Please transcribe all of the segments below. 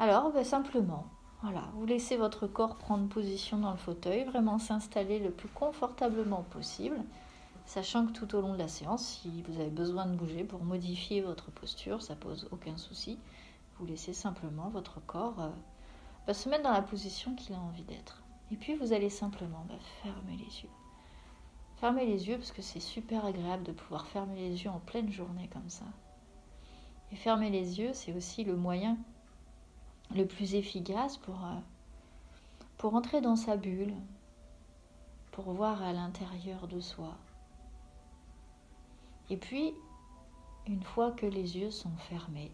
Alors, simplement, voilà, vous laissez votre corps prendre position dans le fauteuil, vraiment s'installer le plus confortablement possible, sachant que tout au long de la séance, si vous avez besoin de bouger pour modifier votre posture, ça pose aucun souci. Vous laissez simplement votre corps se mettre dans la position qu'il a envie d'être. Et puis vous allez simplement fermer les yeux. Fermez les yeux parce que c'est super agréable de pouvoir fermer les yeux en pleine journée comme ça. Et fermer les yeux, c'est aussi le moyen le plus efficace pour entrer dans sa bulle, pour voir à l'intérieur de soi. Et puis, une fois que les yeux sont fermés,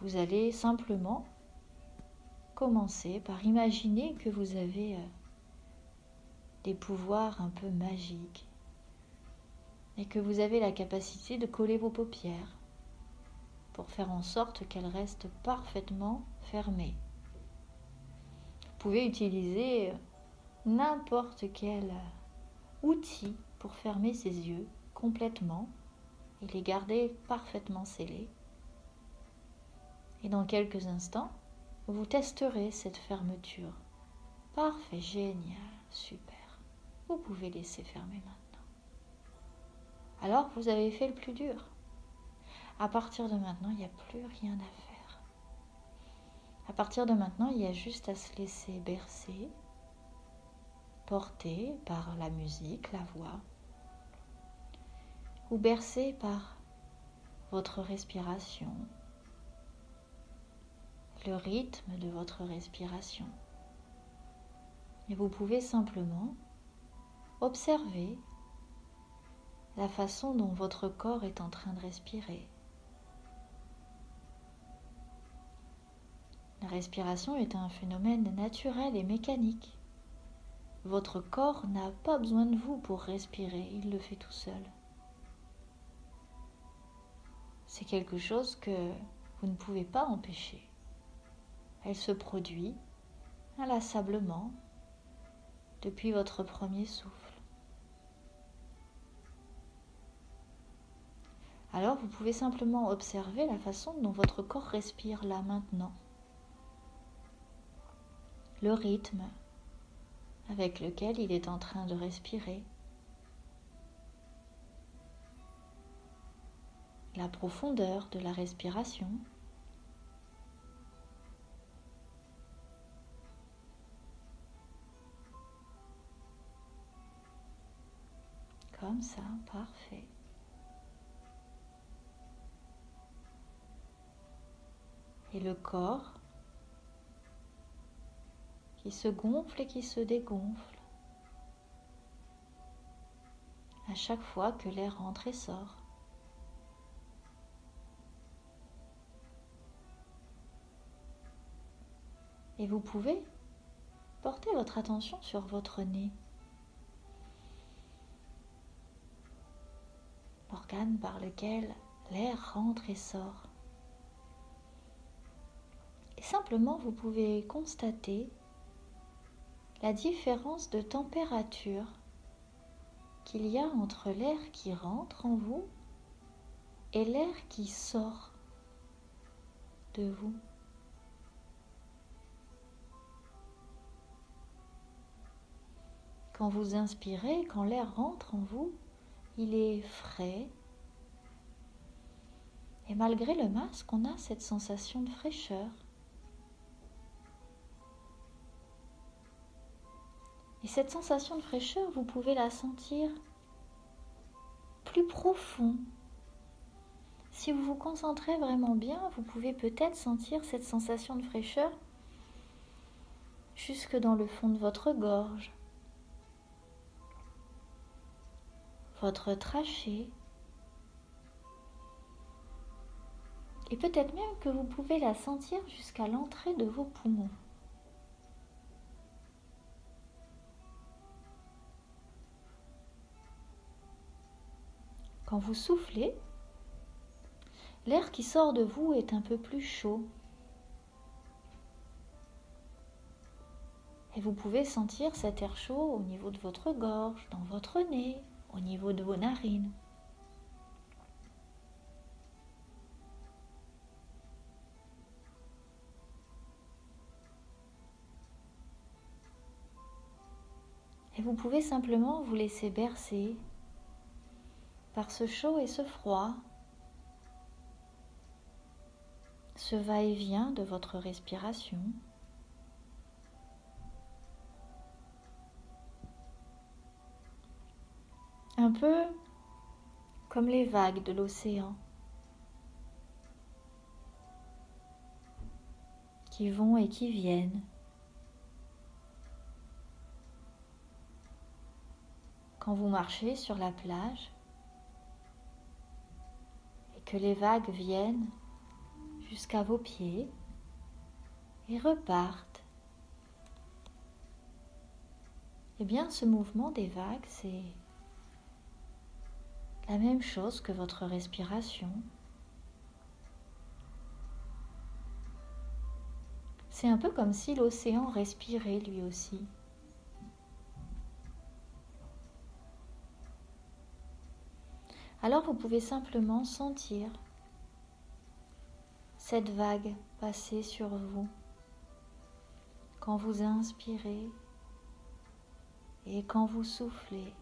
vous allez simplement commencer par imaginer que vous avez des pouvoirs un peu magiques et que vous avez la capacité de coller vos paupières pour faire en sorte qu'elles restent parfaitement fermées. Vous pouvez utiliser n'importe quel outil pour fermer ses yeux complètement et les garder parfaitement scellés. Et dans quelques instants, vous testerez cette fermeture. Parfait, génial, super. Vous pouvez laisser fermer maintenant. Alors, vous avez fait le plus dur. À partir de maintenant, il n'y a plus rien à faire. À partir de maintenant, il y a juste à se laisser bercer, porter par la musique, la voix, ou bercer par votre respiration, le rythme de votre respiration. Et vous pouvez simplement observer la façon dont votre corps est en train de respirer. La respiration est un phénomène naturel et mécanique. Votre corps n'a pas besoin de vous pour respirer, il le fait tout seul. C'est quelque chose que vous ne pouvez pas empêcher. Elle se produit inlassablement depuis votre premier souffle. Alors vous pouvez simplement observer la façon dont votre corps respire là maintenant. Le rythme avec lequel il est en train de respirer. La profondeur de la respiration. Comme ça, parfait. Et le corps qui se gonfle et qui se dégonfle à chaque fois que l'air entre et sort. Et vous pouvez porter votre attention sur votre nez. L'organe par lequel l'air rentre et sort. Et simplement, vous pouvez constater la différence de température qu'il y a entre l'air qui rentre en vous et l'air qui sort de vous. Quand vous inspirez, quand l'air rentre en vous, il est frais. Et malgré le masque, on a cette sensation de fraîcheur. Et cette sensation de fraîcheur, vous pouvez la sentir plus profond. Si vous vous concentrez vraiment bien, vous pouvez peut-être sentir cette sensation de fraîcheur jusque dans le fond de votre gorge, votre trachée. Et peut-être même que vous pouvez la sentir jusqu'à l'entrée de vos poumons. Quand vous soufflez, l'air qui sort de vous est un peu plus chaud. Et vous pouvez sentir cet air chaud au niveau de votre gorge, dans votre nez, au niveau de vos narines. vous pouvez simplement vous laisser bercer par ce chaud et ce froid, ce va-et-vient de votre respiration. Un peu comme les vagues de l'océan qui vont et qui viennent. Quand vous marchez sur la plage et que les vagues viennent jusqu'à vos pieds et repartent, eh bien ce mouvement des vagues, c'est la même chose que votre respiration. C'est un peu comme si l'océan respirait lui aussi. Alors vous pouvez simplement sentir cette vague passer sur vous quand vous inspirez et quand vous soufflez.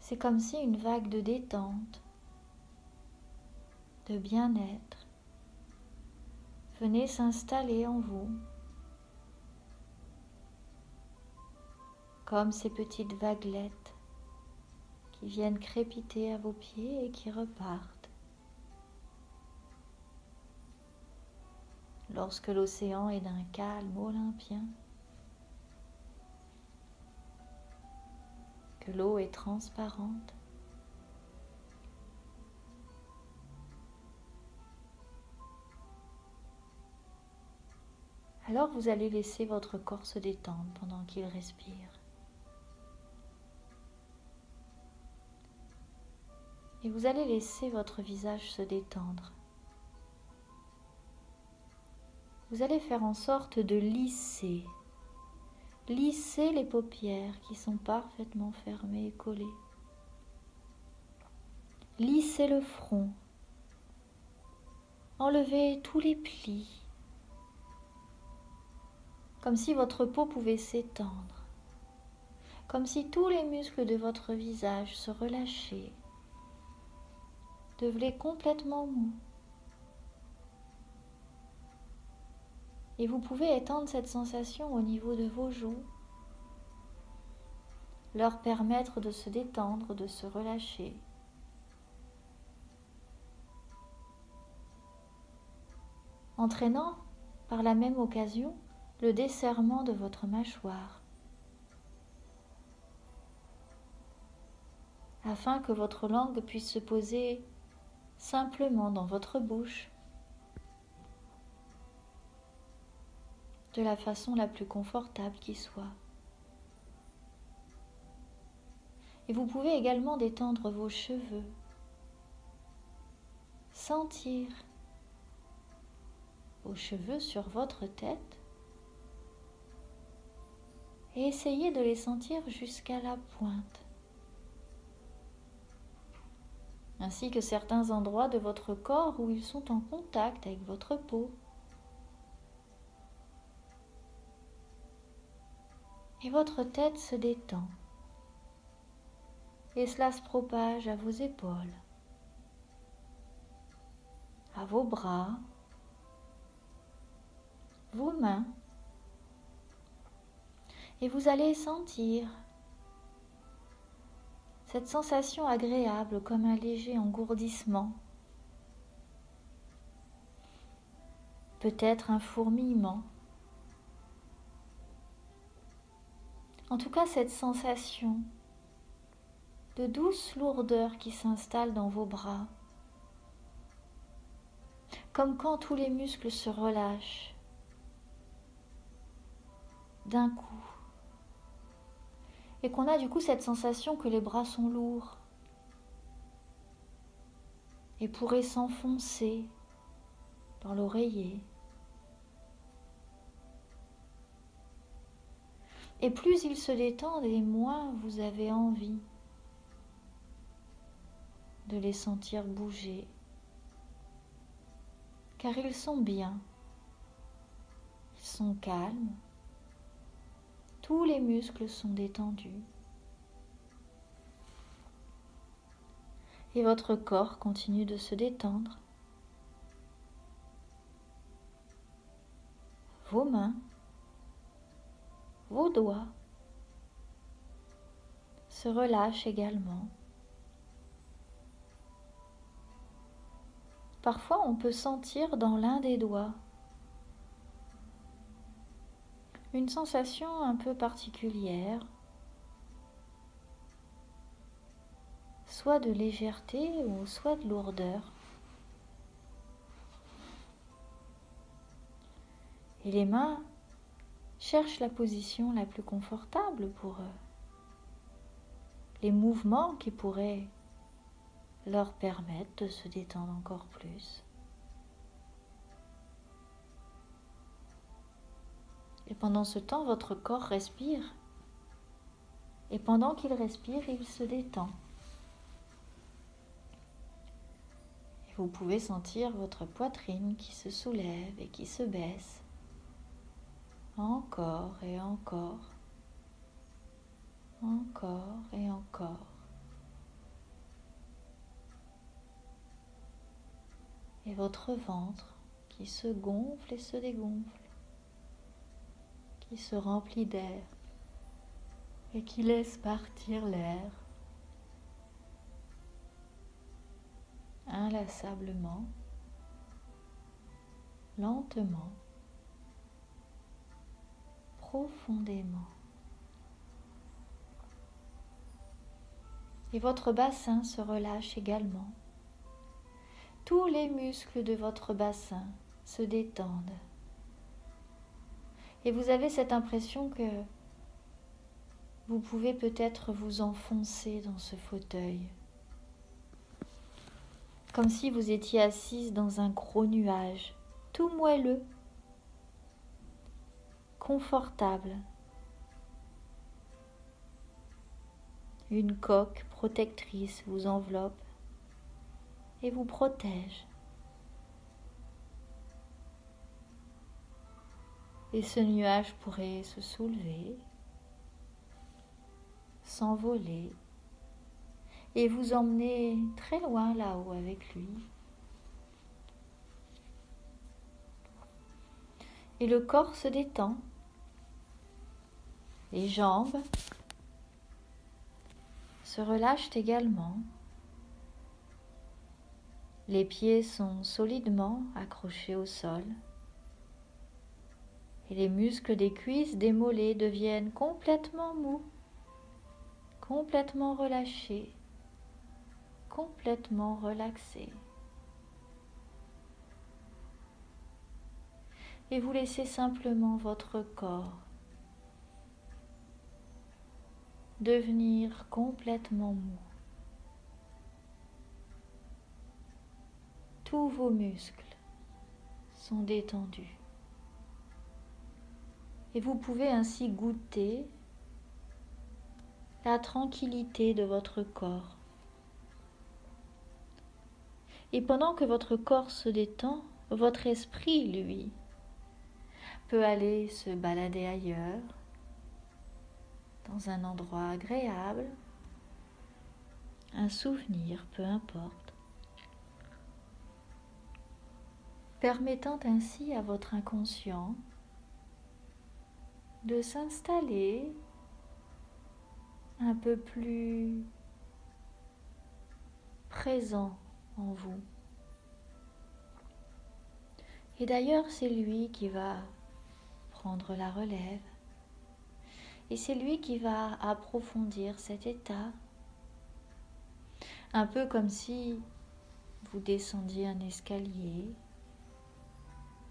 C'est comme si une vague de détente, de bien-être venait s'installer en vous, comme ces petites vaguelettes qui viennent crépiter à vos pieds et qui repartent. Lorsque l'océan est d'un calme olympien, que l'eau est transparente, alors vous allez laisser votre corps se détendre pendant qu'il respire. Et vous allez laisser votre visage se détendre. Vous allez faire en sorte de lisser les paupières qui sont parfaitement fermées et collées. Lissez le front. Enlevez tous les plis, comme si votre peau pouvait s'étendre, comme si tous les muscles de votre visage se relâchaient, devenaient complètement mous. Et vous pouvez étendre cette sensation au niveau de vos joues, leur permettre de se détendre, de se relâcher. Entraînant par la même occasion le desserrement de votre mâchoire, afin que votre langue puisse se poser simplement dans votre bouche, de la façon la plus confortable qui soit. Et vous pouvez également détendre vos cheveux, sentir vos cheveux sur votre tête et essayer de les sentir jusqu'à la pointe, ainsi que certains endroits de votre corps où ils sont en contact avec votre peau. Et votre tête se détend. Et cela se propage à vos épaules, à vos bras, vos mains. Et vous allez sentir cette sensation agréable comme un léger engourdissement. Peut-être un fourmillement. En tout cas, cette sensation de douce lourdeur qui s'installe dans vos bras, comme quand tous les muscles se relâchent d'un coup, et qu'on a du coup cette sensation que les bras sont lourds et pourraient s'enfoncer dans l'oreiller. Et plus ils se détendent, et moins vous avez envie de les sentir bouger, car ils sont bien, ils sont calmes, Tous les muscles sont détendus. Et votre corps continue de se détendre. Vos mains, vos doigts se relâchent également. Parfois, on peut sentir dans l'un des doigts une sensation un peu particulière, soit de légèreté ou soit de lourdeur. Et les mains cherchent la position la plus confortable pour eux, les mouvements qui pourraient leur permettre de se détendre encore plus. Et pendant ce temps, votre corps respire. Et pendant qu'il respire, il se détend. Et vous pouvez sentir votre poitrine qui se soulève et qui se baisse. Encore et encore. Encore et encore. Et votre ventre qui se gonfle et se dégonfle, qui se remplit d'air et qui laisse partir l'air inlassablement, lentement, profondément. Et votre bassin se relâche également. Tous les muscles de votre bassin se détendent. Et vous avez cette impression que vous pouvez peut-être vous enfoncer dans ce fauteuil. Comme si vous étiez assise dans un gros nuage, tout moelleux, confortable. Une coque protectrice vous enveloppe et vous protège. Et ce nuage pourrait se soulever, s'envoler et vous emmener très loin là-haut avec lui. Et le corps se détend, les jambes se relâchent également. Les pieds sont solidement accrochés au sol et les muscles des cuisses, des mollets deviennent complètement mous, complètement relâchés, complètement relaxés. Et vous laissez simplement votre corps devenir complètement mou. Tous vos muscles sont détendus. Et vous pouvez ainsi goûter la tranquillité de votre corps. Et pendant que votre corps se détend, votre esprit, lui, peut aller se balader ailleurs, dans un endroit agréable, un souvenir, peu importe, permettant ainsi à votre inconscient de s'installer un peu plus présent en vous. Et d'ailleurs, c'est lui qui va prendre la relève. Et c'est lui qui va approfondir cet état. Un peu comme si vous descendiez un escalier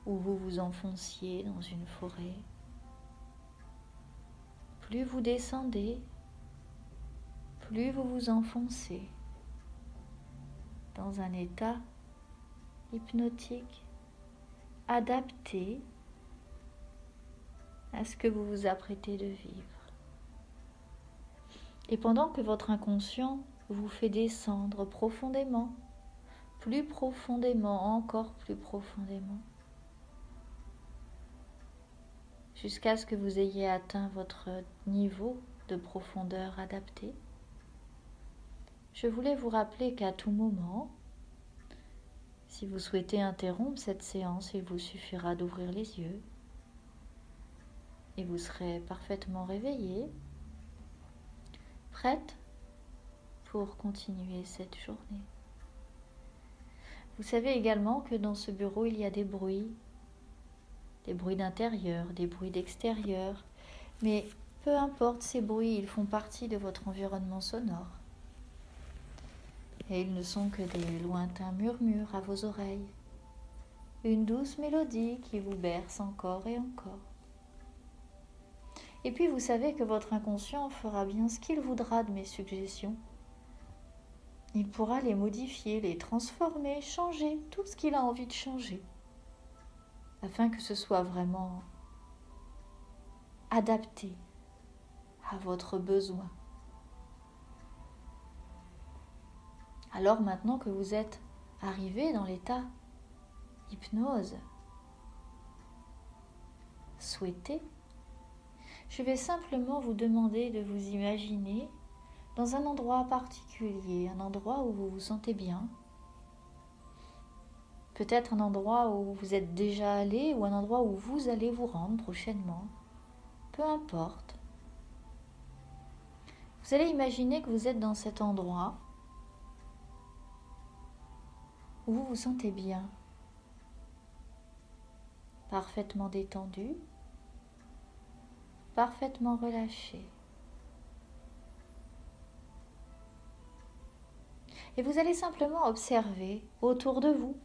ou vous vous enfonciez dans une forêt. Plus vous descendez, plus vous vous enfoncez dans un état hypnotique adapté à ce que vous vous apprêtez de vivre. Et pendant que votre inconscient vous fait descendre profondément, plus profondément, encore plus profondément, jusqu'à ce que vous ayez atteint votre niveau de profondeur adapté. Je voulais vous rappeler qu'à tout moment, si vous souhaitez interrompre cette séance, il vous suffira d'ouvrir les yeux et vous serez parfaitement réveillé, prête pour continuer cette journée. Vous savez également que dans ce bureau, il y a des bruits d'intérieur, des bruits d'extérieur, mais peu importe ces bruits, ils font partie de votre environnement sonore. Et ils ne sont que des lointains murmures à vos oreilles, une douce mélodie qui vous berce encore et encore. Et puis vous savez que votre inconscient fera bien ce qu'il voudra de mes suggestions. Il pourra les modifier, les transformer, changer tout ce qu'il a envie de changer, afin que ce soit vraiment adapté à votre besoin. Alors maintenant que vous êtes arrivé dans l'état hypnose souhaité, je vais simplement vous demander de vous imaginer dans un endroit particulier, un endroit où vous vous sentez bien. Peut-être un endroit où vous êtes déjà allé ou un endroit où vous allez vous rendre prochainement. Peu importe. Vous allez imaginer que vous êtes dans cet endroit où vous vous sentez bien, parfaitement détendu, parfaitement relâché. Et vous allez simplement observer autour de vous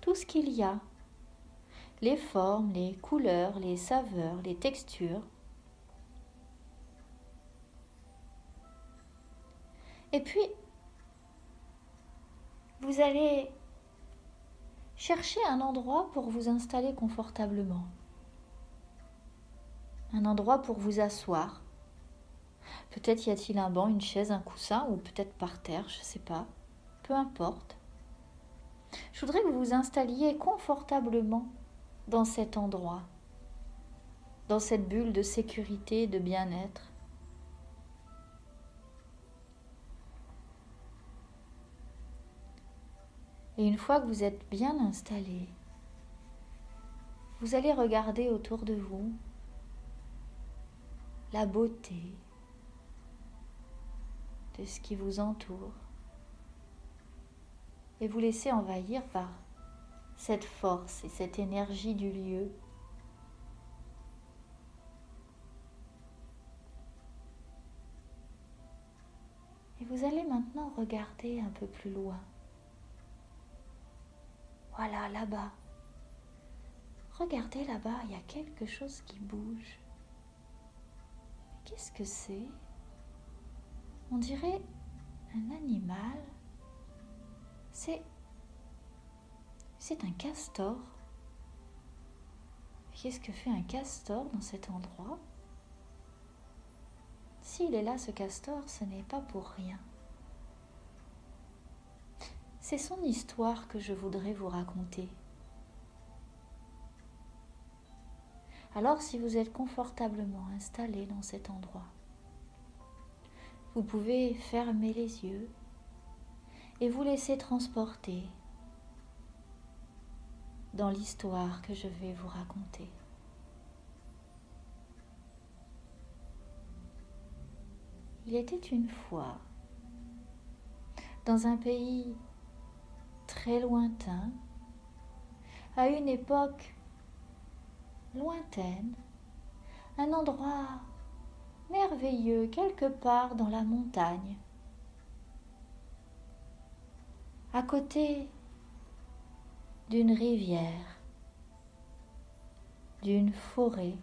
tout ce qu'il y a, les formes, les couleurs, les saveurs, les textures. Et puis, vous allez chercher un endroit pour vous installer confortablement. Un endroit pour vous asseoir. Peut-être y a-t-il un banc, une chaise, un coussin, ou peut-être par terre, je ne sais pas. Peu importe. Je voudrais que vous vous installiez confortablement dans cet endroit, dans cette bulle de sécurité, de bien-être. Et une fois que vous êtes bien installé, vous allez regarder autour de vous la beauté de ce qui vous entoure et vous laisser envahir par cette force et cette énergie du lieu. Et vous allez maintenant regarder un peu plus loin. Voilà, là-bas. Regardez là-bas, il y a quelque chose qui bouge. Qu'est-ce que c'est? On dirait un animal. C'est un castor. Qu'est-ce que fait un castor dans cet endroit? S'il est là, ce castor, ce n'est pas pour rien. C'est son histoire que je voudrais vous raconter. Alors, si vous êtes confortablement installé dans cet endroit, vous pouvez fermer les yeux et vous laisser transporter dans l'histoire que je vais vous raconter. Il était une fois, dans un pays très lointain, à une époque lointaine, un endroit merveilleux quelque part dans la montagne, à côté d'une rivière, d'une forêt,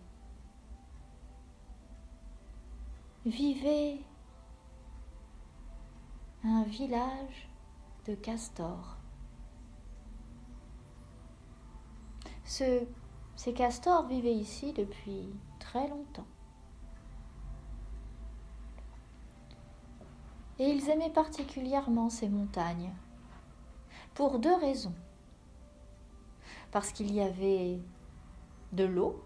vivait un village de castors. Ces castors vivaient ici depuis très longtemps. Et ils aimaient particulièrement ces montagnes, pour deux raisons. Parce qu'il y avait de l'eau,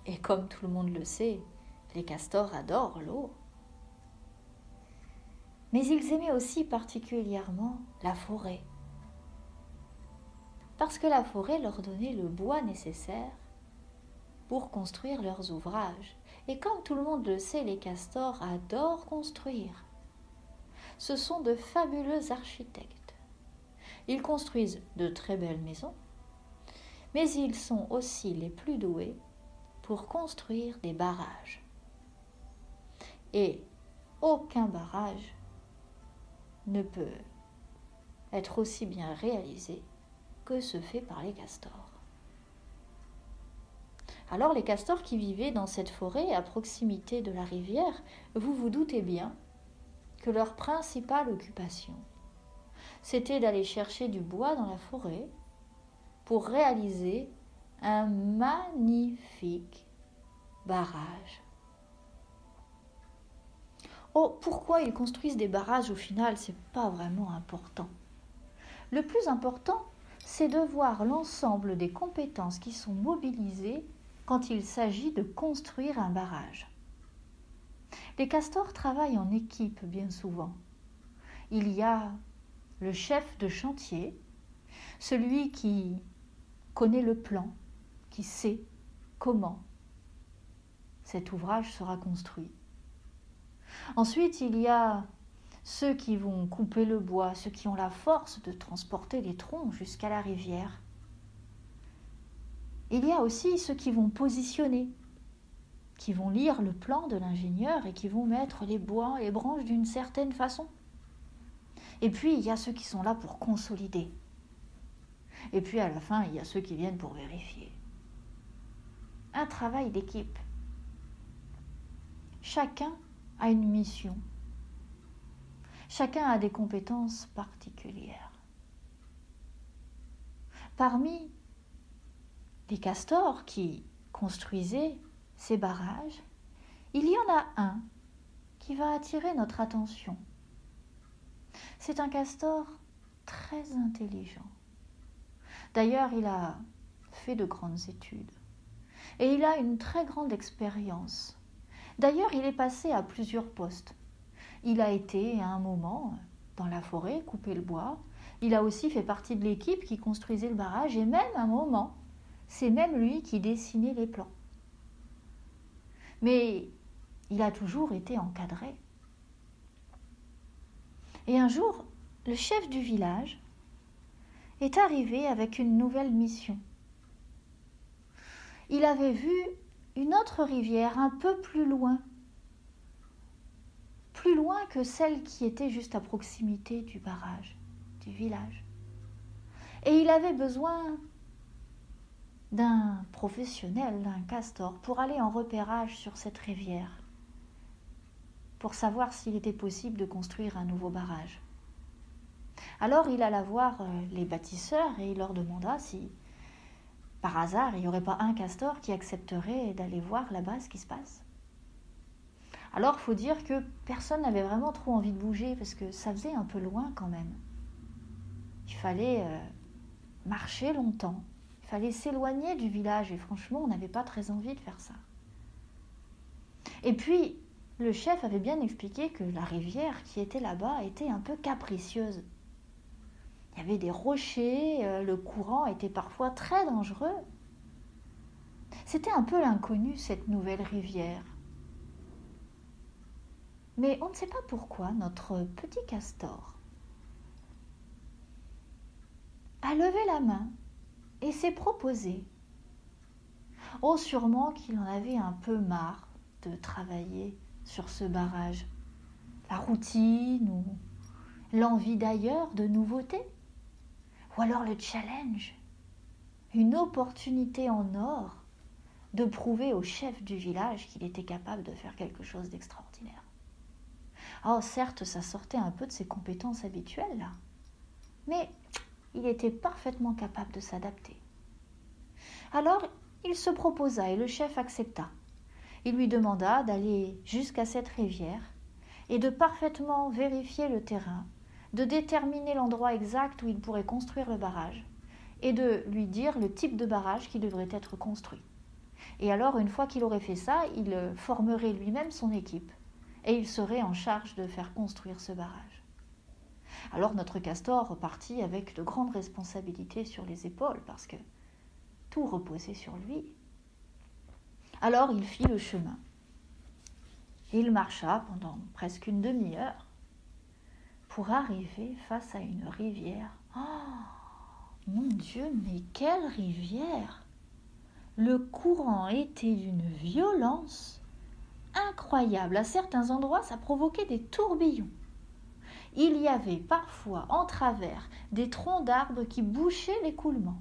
Et comme tout le monde le sait, les castors adorent l'eau. Mais ils aimaient aussi particulièrement la forêt. Parce que la forêt leur donnait le bois nécessaire pour construire leurs ouvrages. Et comme tout le monde le sait, les castors adorent construire. Ce sont de fabuleux architectes. Ils construisent de très belles maisons, mais ils sont aussi les plus doués pour construire des barrages. Et aucun barrage ne peut être aussi bien réalisé que ce fait par les castors. Alors les castors qui vivaient dans cette forêt à proximité de la rivière, vous vous doutez bien que leur principale occupation, c'était d'aller chercher du bois dans la forêt pour réaliser un magnifique barrage. Oh, pourquoi ils construisent des barrages au final, c'est pas vraiment important. Le plus important, c'est de voir l'ensemble des compétences qui sont mobilisées quand il s'agit de construire un barrage. Les castors travaillent en équipe bien souvent. Il y a le chef de chantier, celui qui connaît le plan, qui sait comment cet ouvrage sera construit. Ensuite, il y a ceux qui vont couper le bois, ceux qui ont la force de transporter les troncs jusqu'à la rivière. Il y a aussi ceux qui vont positionner, qui vont lire le plan de l'ingénieur et qui vont mettre les bois et les branches d'une certaine façon. Et puis, il y a ceux qui sont là pour consolider. Et puis, à la fin, il y a ceux qui viennent pour vérifier. Un travail d'équipe. Chacun a une mission. Chacun a des compétences particulières. Parmi les castors qui construisaient ces barrages, il y en a un qui va attirer notre attention. C'est un castor très intelligent. D'ailleurs, il a fait de grandes études et il a une très grande expérience. D'ailleurs, il est passé à plusieurs postes. Il a été à un moment dans la forêt, couper le bois. Il a aussi fait partie de l'équipe qui construisait le barrage et même à un moment, c'est même lui qui dessinait les plans. Mais il a toujours été encadré. Et un jour, le chef du village est arrivé avec une nouvelle mission. Il avait vu une autre rivière un peu plus loin que celle qui était juste à proximité du barrage, du village. Et il avait besoin d'un professionnel, d'un castor, pour aller en repérage sur cette rivière, pour savoir s'il était possible de construire un nouveau barrage. Alors il alla voir les bâtisseurs et il leur demanda si, par hasard, il n'y aurait pas un castor qui accepterait d'aller voir là-bas ce qui se passe. Alors il faut dire que personne n'avait vraiment trop envie de bouger parce que ça faisait un peu loin quand même. Il fallait marcher longtemps, il fallait s'éloigner du village et franchement on n'avait pas très envie de faire ça. Et puis le chef avait bien expliqué que la rivière qui était là-bas était un peu capricieuse. Il y avait des rochers, le courant était parfois très dangereux. C'était un peu l'inconnu, cette nouvelle rivière. Mais on ne sait pas pourquoi notre petit castor a levé la main et s'est proposé. Oh, sûrement qu'il en avait un peu marre de travailler sur ce barrage. La routine ou l'envie d'ailleurs de nouveautés. Ou alors le challenge. Une opportunité en or de prouver au chef du village qu'il était capable de faire quelque chose d'extraordinaire. Oh, certes, ça sortait un peu de ses compétences habituelles, là. Mais il était parfaitement capable de s'adapter. Alors, il se proposa et le chef accepta. Il lui demanda d'aller jusqu'à cette rivière et de parfaitement vérifier le terrain, de déterminer l'endroit exact où il pourrait construire le barrage et de lui dire le type de barrage qui devrait être construit. Et alors, une fois qu'il aurait fait ça, il formerait lui-même son équipe. Et il serait en charge de faire construire ce barrage. Alors notre castor repartit avec de grandes responsabilités sur les épaules, parce que tout reposait sur lui. Alors il fit le chemin. Il marcha pendant presque une demi-heure pour arriver face à une rivière. Oh, mon Dieu, mais quelle rivière! Le courant était d'une violence incroyable. À certains endroits, ça provoquait des tourbillons. Il y avait parfois en travers des troncs d'arbres qui bouchaient l'écoulement.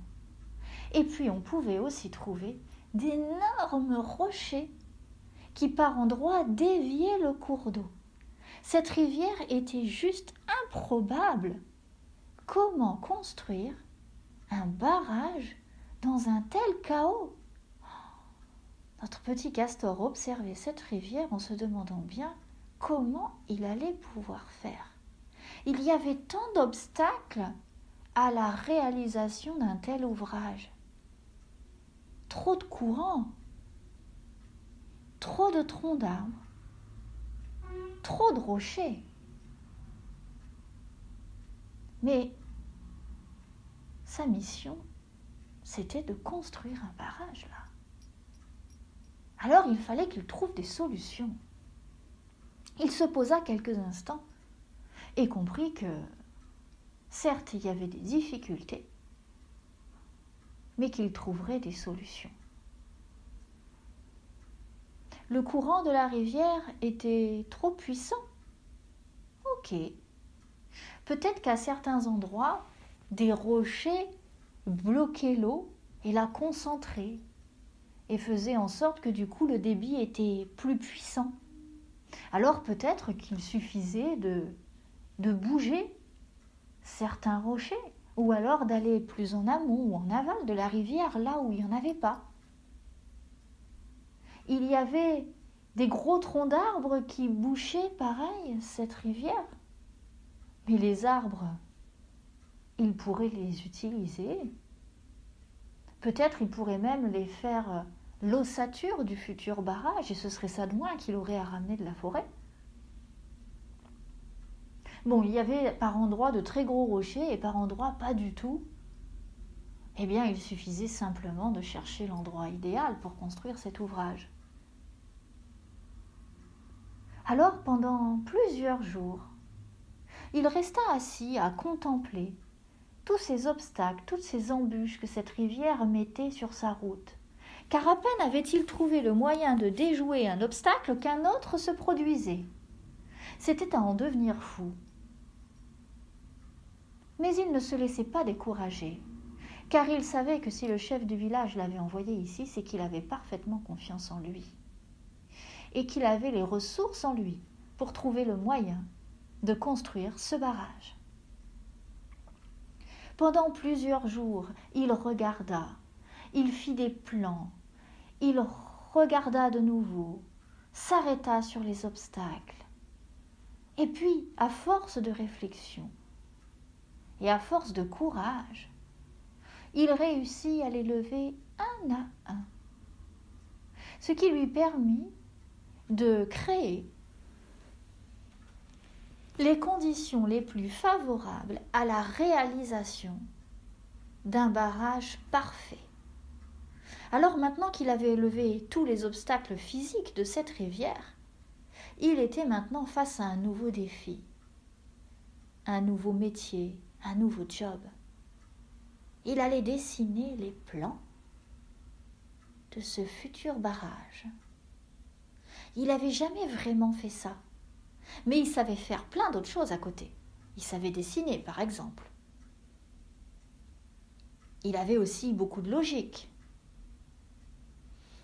Et puis on pouvait aussi trouver d'énormes rochers qui par endroits déviaient le cours d'eau. Cette rivière était juste improbable. Comment construire un barrage dans un tel chaos? Notre petit castor observait cette rivière en se demandant bien comment il allait pouvoir faire. Il y avait tant d'obstacles à la réalisation d'un tel ouvrage. Trop de courants, trop de troncs d'arbres, trop de rochers. Mais sa mission, c'était de construire un barrage là. Alors il fallait qu'il trouve des solutions. Il se posa quelques instants et comprit que, certes, il y avait des difficultés, mais qu'il trouverait des solutions. Le courant de la rivière était trop puissant. Ok. Peut-être qu'à certains endroits, des rochers bloquaient l'eau et la concentraient et faisaient en sorte que du coup le débit était plus puissant. Alors peut-être qu'il suffisait de bouger certains rochers ou alors d'aller plus en amont ou en aval de la rivière là où il n'y en avait pas. Il y avait des gros troncs d'arbres qui bouchaient pareil cette rivière. Mais les arbres, il pourrait les utiliser. Peut-être il pourrait même les faire l'ossature du futur barrage et ce serait ça de moins qu'il aurait à ramener de la forêt. Bon, il y avait par endroits de très gros rochers et par endroits pas du tout. Eh bien, il suffisait simplement de chercher l'endroit idéal pour construire cet ouvrage. Alors, pendant plusieurs jours, il resta assis à contempler tous ces obstacles, toutes ces embûches que cette rivière mettait sur sa route. Car à peine avait-il trouvé le moyen de déjouer un obstacle qu'un autre se produisait. C'était à en devenir fou. Mais il ne se laissait pas décourager, car il savait que si le chef du village l'avait envoyé ici, c'est qu'il avait parfaitement confiance en lui, et qu'il avait les ressources en lui pour trouver le moyen de construire ce barrage. Pendant plusieurs jours, il regarda, il fit des plans, il regarda de nouveau, s'arrêta sur les obstacles. Et puis, à force de réflexion et à force de courage, il réussit à les lever un à un, ce qui lui permit de créer les conditions les plus favorables à la réalisation d'un barrage parfait. Alors maintenant qu'il avait levé tous les obstacles physiques de cette rivière, il était maintenant face à un nouveau défi, un nouveau métier, un nouveau job. Il allait dessiner les plans de ce futur barrage. Il n'avait jamais vraiment fait ça, mais il savait faire plein d'autres choses à côté. Il savait dessiner, par exemple. Il avait aussi beaucoup de logique.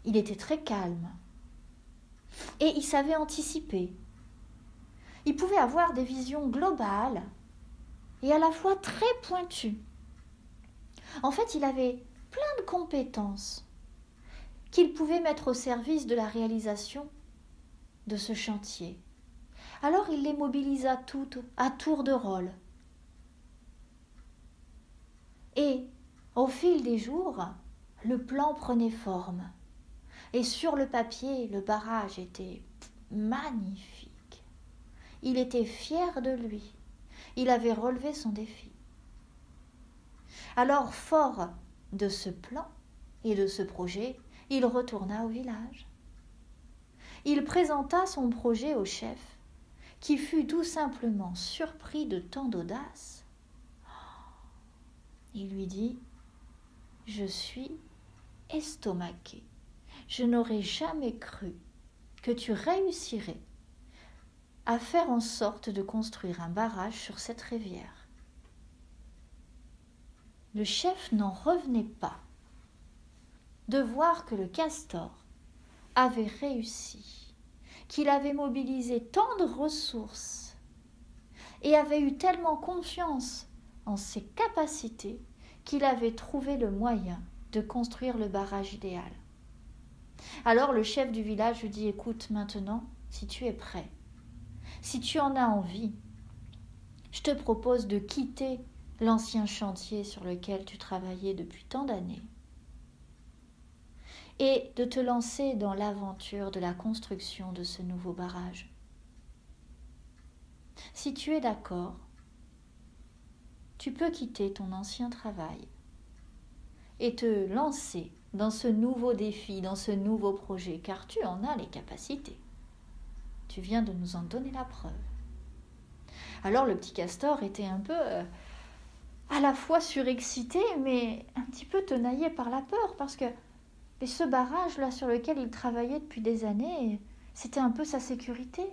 Il était très calme. Et il savait anticiper. Il pouvait avoir des visions globales et à la fois très pointues. En fait, il avait plein de compétences qu'il pouvait mettre au service de la réalisation de ce chantier. Alors il les mobilisa toutes à tour de rôle. Et au fil des jours, le plan prenait forme. Et sur le papier, le barrage était magnifique. Il était fier de lui. Il avait relevé son défi. Alors, fort de ce plan et de ce projet, il retourna au village. Il présenta son projet au chef, qui fut tout simplement surpris de tant d'audace. Il lui dit : « Je suis estomaqué. Je n'aurais jamais cru que tu réussirais à faire en sorte de construire un barrage sur cette rivière. » Le chef n'en revenait pas de voir que le castor avait réussi, qu'il avait mobilisé tant de ressources et avait eu tellement confiance en ses capacités qu'il avait trouvé le moyen de construire le barrage idéal. Alors le chef du village lui dit : « Écoute, maintenant, si tu es prêt, si tu en as envie, je te propose de quitter l'ancien chantier sur lequel tu travaillais depuis tant d'années et de te lancer dans l'aventure de la construction de ce nouveau barrage. Si tu es d'accord, tu peux quitter ton ancien travail et te lancer dans ce nouveau défi, dans ce nouveau projet, car tu en as les capacités. Tu viens de nous en donner la preuve. » Alors le petit castor était un peu à la fois surexcité, mais un petit peu tenaillé par la peur, parce que ce barrage-là sur lequel il travaillait depuis des années, c'était un peu sa sécurité.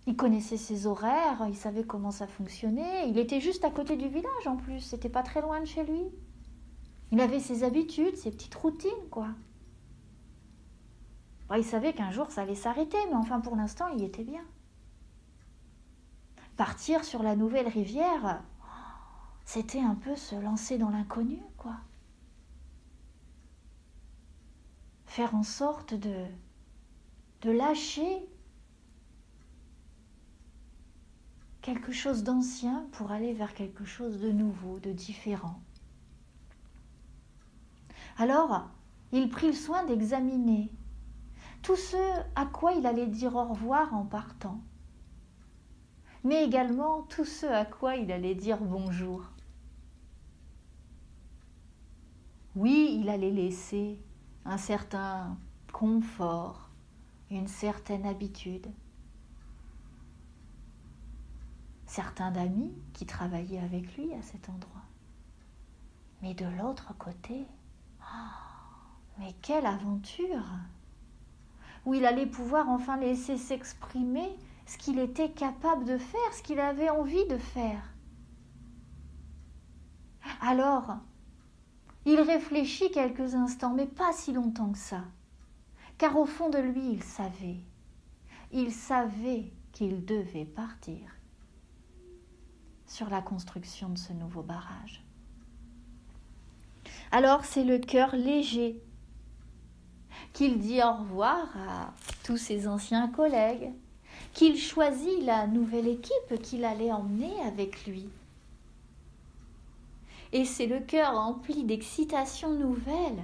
Il connaissait ses horaires, il savait comment ça fonctionnait, il était juste à côté du village en plus, c'était pas très loin de chez lui. Il avait ses habitudes, ses petites routines, quoi. Bon, il savait qu'un jour ça allait s'arrêter, mais enfin pour l'instant il y était bien. Partir sur la nouvelle rivière, c'était un peu se lancer dans l'inconnu, quoi. Faire en sorte de lâcher quelque chose d'ancien pour aller vers quelque chose de nouveau, de différent. Alors, il prit le soin d'examiner tout ce à quoi il allait dire au revoir en partant, mais également tout ce à quoi il allait dire bonjour. Oui, il allait laisser un certain confort, une certaine habitude. Certains amis qui travaillaient avec lui à cet endroit. Mais de l'autre côté, mais quelle aventure! Où il allait pouvoir enfin laisser s'exprimer ce qu'il était capable de faire, ce qu'il avait envie de faire. Alors, il réfléchit quelques instants, mais pas si longtemps que ça. Car au fond de lui, il savait qu'il devait partir sur la construction de ce nouveau barrage. Alors c'est le cœur léger qu'il dit au revoir à tous ses anciens collègues, qu'il choisit la nouvelle équipe qu'il allait emmener avec lui. Et c'est le cœur rempli d'excitation nouvelle,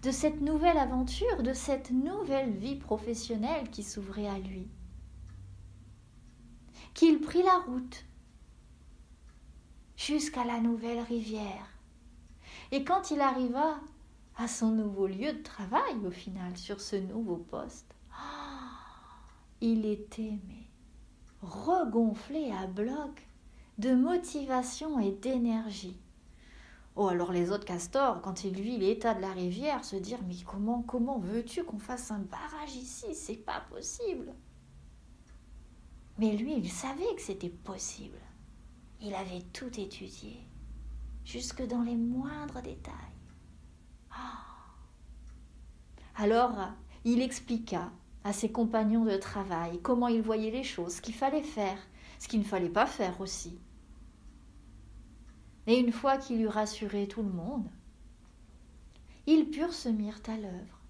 de cette nouvelle aventure, de cette nouvelle vie professionnelle qui s'ouvrait à lui, qu'il prit la route jusqu'à la nouvelle rivière. Et quand il arriva à son nouveau lieu de travail, au final, sur ce nouveau poste, il était regonflé à bloc de motivation et d'énergie. Oh, alors les autres castors, quand ils vit l'état de la rivière, se dirent : « Mais comment veux-tu qu'on fasse un barrage ici ? C'est pas possible !» Mais lui, il savait que c'était possible. Il avait tout étudié, jusque dans les moindres détails. Alors, il expliqua à ses compagnons de travail comment il voyait les choses, ce qu'il fallait faire, ce qu'il ne fallait pas faire aussi. Et une fois qu'il eut rassuré tout le monde, ils purent se mettre à l'œuvre.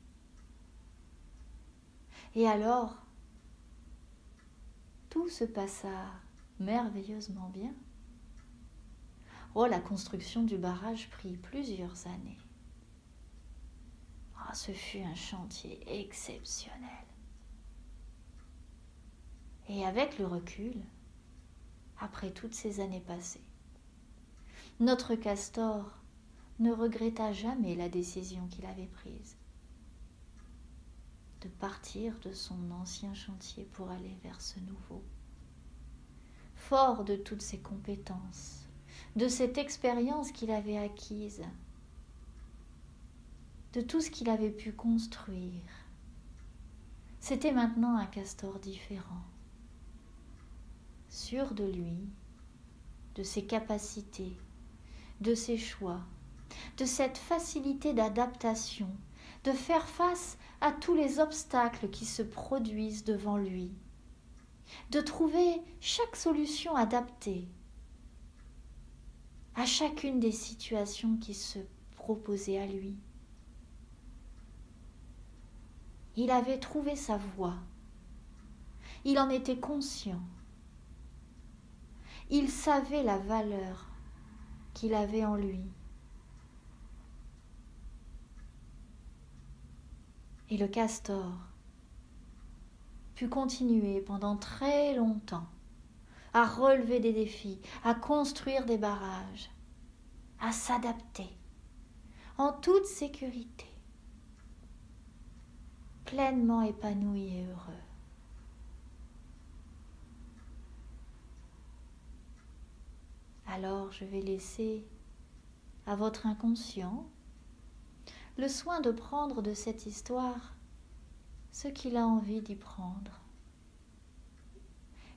Et alors, tout se passa merveilleusement bien. Oh, la construction du barrage prit plusieurs années. Ce fut un chantier exceptionnel. Et avec le recul, après toutes ces années passées, notre castor ne regretta jamais la décision qu'il avait prise de partir de son ancien chantier pour aller vers ce nouveau. Fort de toutes ses compétences, de cette expérience qu'il avait acquise, de tout ce qu'il avait pu construire, c'était maintenant un castor différent, sûr de lui, de ses capacités, de ses choix, de cette facilité d'adaptation, de faire face à tous les obstacles qui se produisent devant lui, de trouver chaque solution adaptée à chacune des situations qui se proposaient à lui. Il avait trouvé sa voie, il en était conscient, il savait la valeur qu'il avait en lui. Et le castor put continuer pendant très longtemps à relever des défis, à construire des barrages, à s'adapter en toute sécurité, pleinement épanoui et heureux. Alors je vais laisser à votre inconscient le soin de prendre de cette histoire ce qu'il a envie d'y prendre.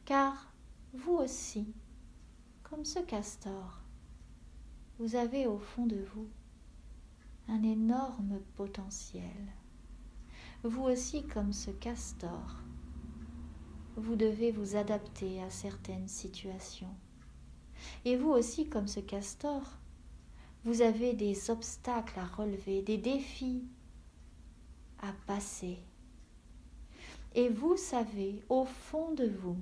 Car vous aussi, comme ce castor, vous avez au fond de vous un énorme potentiel. Vous aussi, comme ce castor, vous devez vous adapter à certaines situations. Et vous aussi, comme ce castor, vous avez des obstacles à relever, des défis à passer. Et vous savez, au fond de vous,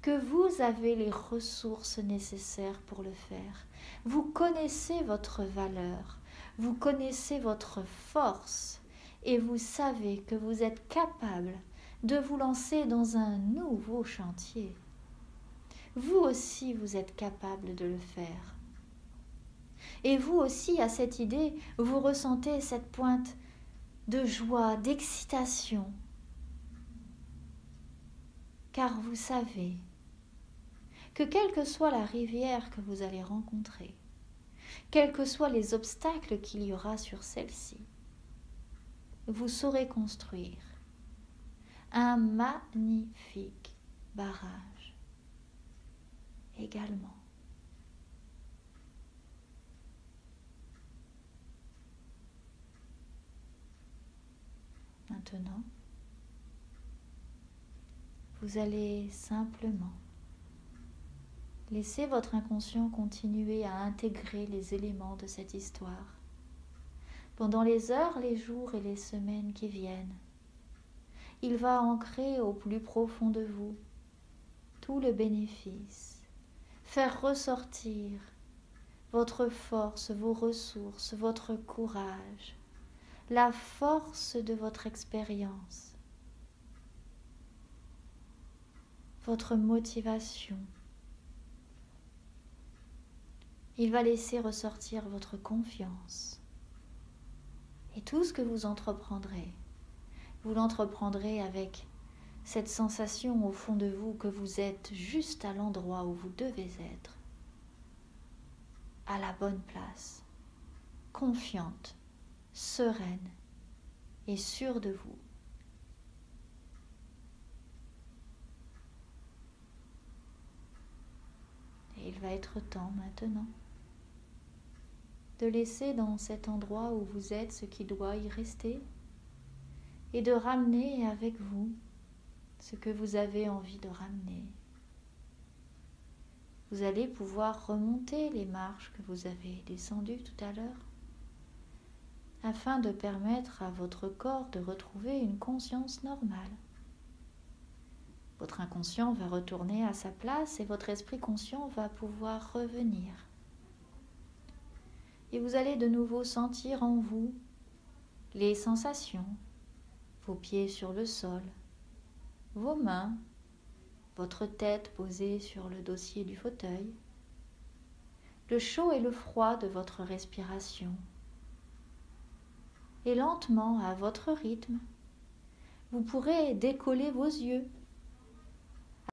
que vous avez les ressources nécessaires pour le faire. Vous connaissez votre valeur, vous connaissez votre force, et vous savez que vous êtes capable de vous lancer dans un nouveau chantier. Vous aussi, vous êtes capable de le faire. Et vous aussi, à cette idée, vous ressentez cette pointe de joie, d'excitation. Car vous savez que quelle que soit la rivière que vous allez rencontrer, quels que soient les obstacles qu'il y aura sur celle-ci, vous saurez construire un magnifique barrage également. Maintenant, vous allez simplement laisser votre inconscient continuer à intégrer les éléments de cette histoire pendant les heures, les jours et les semaines qui viennent. Il va ancrer au plus profond de vous tout le bénéfice, faire ressortir votre force, vos ressources, votre courage, la force de votre expérience, votre motivation. Il va laisser ressortir votre confiance. Et tout ce que vous entreprendrez, vous l'entreprendrez avec cette sensation au fond de vous que vous êtes juste à l'endroit où vous devez être, à la bonne place, confiante, sereine et sûre de vous. Et il va être temps maintenant de laisser dans cet endroit où vous êtes ce qui doit y rester et de ramener avec vous ce que vous avez envie de ramener. Vous allez pouvoir remonter les marches que vous avez descendues tout à l'heure afin de permettre à votre corps de retrouver une conscience normale. Votre inconscient va retourner à sa place et votre esprit conscient va pouvoir revenir. Et vous allez de nouveau sentir en vous les sensations, vos pieds sur le sol, vos mains, votre tête posée sur le dossier du fauteuil, le chaud et le froid de votre respiration. Et lentement, à votre rythme, vous pourrez décoller vos yeux